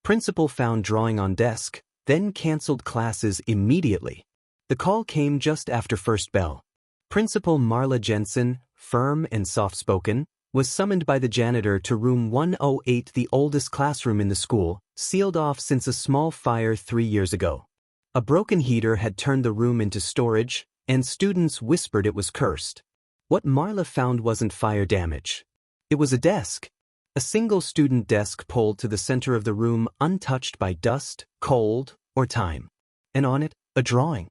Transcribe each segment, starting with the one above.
Principal found drawing on desk, then canceled classes immediately. The call came just after first bell. Principal Marla Jensen, firm and soft-spoken, was summoned by the janitor to room 108, the oldest classroom in the school, sealed off since a small fire 3 years ago. A broken heater had turned the room into storage, and students whispered it was cursed. What Marla found wasn't fire damage. It was a desk. A single student desk pulled to the center of the room, untouched by dust, cold, or time. And on it, a drawing.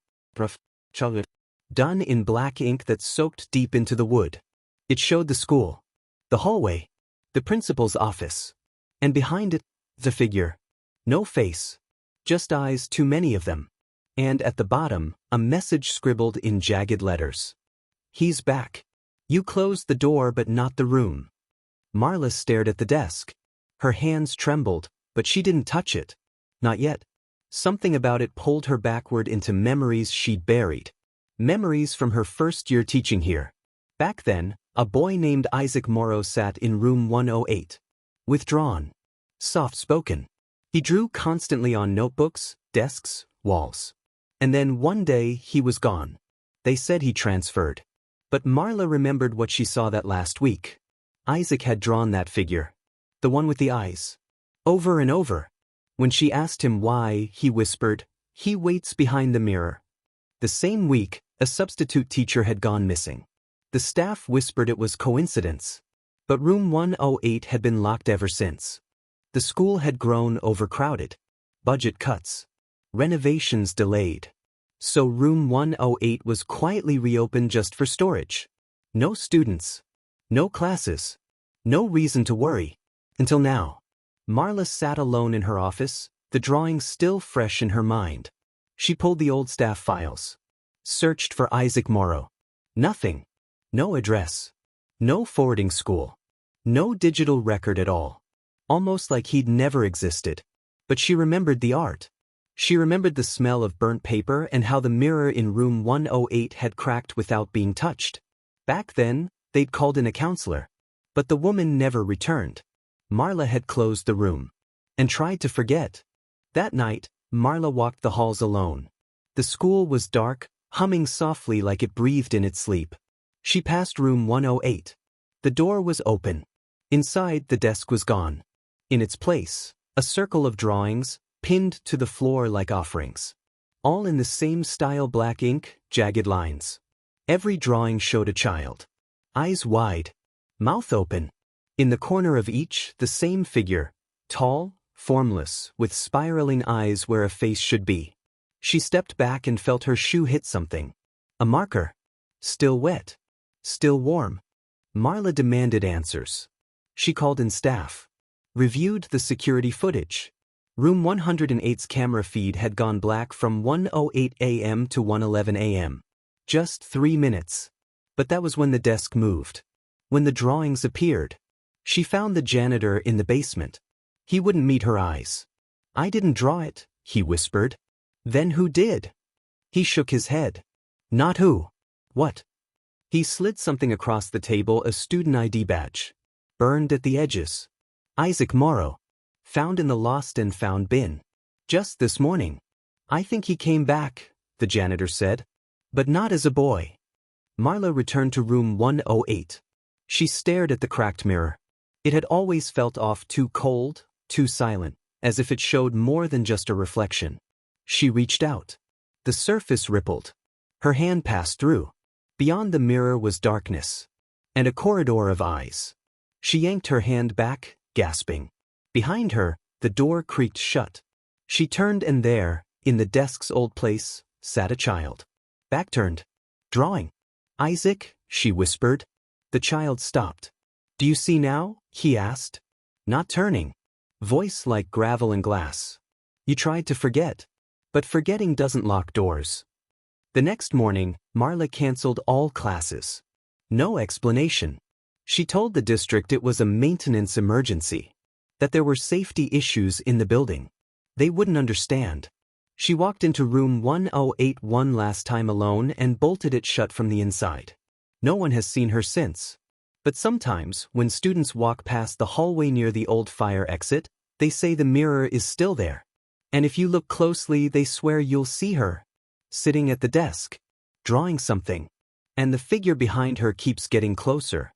Done in black ink that soaked deep into the wood. It showed the school, the hallway, the principal's office. And behind it, the figure. No face. Just eyes, too many of them. And at the bottom, a message scribbled in jagged letters. He's back. You closed the door but not the room. Marla stared at the desk. Her hands trembled, but she didn't touch it. Not yet. Something about it pulled her backward into memories she'd buried. Memories from her first year teaching here. Back then, a boy named Isaac Morrow sat in room 108. Withdrawn. Soft-spoken. He drew constantly on notebooks, desks, walls. And then one day he was gone. They said he transferred. But Marla remembered what she saw that last week. Isaac had drawn that figure. The one with the eyes. Over and over. When she asked him why, he whispered, "He waits behind the mirror." The same week, a substitute teacher had gone missing. The staff whispered it was coincidence. But room 108 had been locked ever since. The school had grown overcrowded. Budget cuts. Renovations delayed. So room 108 was quietly reopened just for storage. No students. No classes. No reason to worry. Until now. Marla sat alone in her office, the drawing still fresh in her mind. She pulled the old staff files. Searched for Isaac Morrow. Nothing. No address. No forwarding school. No digital record at all. Almost like he'd never existed. But she remembered the art. She remembered the smell of burnt paper and how the mirror in room 108 had cracked without being touched. Back then, they'd called in a counselor. But the woman never returned. Marla had closed the room. And tried to forget. That night, Marla walked the halls alone. The school was dark, humming softly like it breathed in its sleep. She passed room 108. The door was open. Inside, the desk was gone. In its place, a circle of drawings, pinned to the floor like offerings. All in the same style, black ink, jagged lines. Every drawing showed a child. Eyes wide. Mouth open. In the corner of each, the same figure. Tall, formless, with spiraling eyes where a face should be. She stepped back and felt her shoe hit something. A marker. Still wet. Still warm. Marla demanded answers. She called in staff. Reviewed the security footage. Room 108's camera feed had gone black from 1:08 a.m. to 1:11 a.m. Just 3 minutes. But that was when the desk moved. When the drawings appeared. She found the janitor in the basement. He wouldn't meet her eyes. "I didn't draw it," he whispered. "Then who did?" He shook his head. "Not who. What?" He slid something across the table, a student ID badge. Burned at the edges. Isaac Morrow. Found in the lost and found bin. Just this morning. "I think he came back," the janitor said. "But not as a boy." Marla returned to room 108. She stared at the cracked mirror. It had always felt off, too cold, too silent, as if it showed more than just a reflection. She reached out. The surface rippled. Her hand passed through. Beyond the mirror was darkness. And a corridor of eyes. She yanked her hand back, gasping. Behind her, the door creaked shut. She turned and there, in the desk's old place, sat a child. Back turned. Drawing. "Isaac," she whispered. The child stopped. "Do you see now?" he asked. Not turning. Voice like gravel and glass. "You tried to forget. But forgetting doesn't lock doors." The next morning, Marla canceled all classes. No explanation. She told the district it was a maintenance emergency. That there were safety issues in the building. They wouldn't understand. She walked into room 108 one last time alone and bolted it shut from the inside. No one has seen her since. But sometimes, when students walk past the hallway near the old fire exit, They say the mirror is still there. And if you look closely, they swear you'll see her, sitting at the desk, drawing something. And the figure behind her keeps getting closer.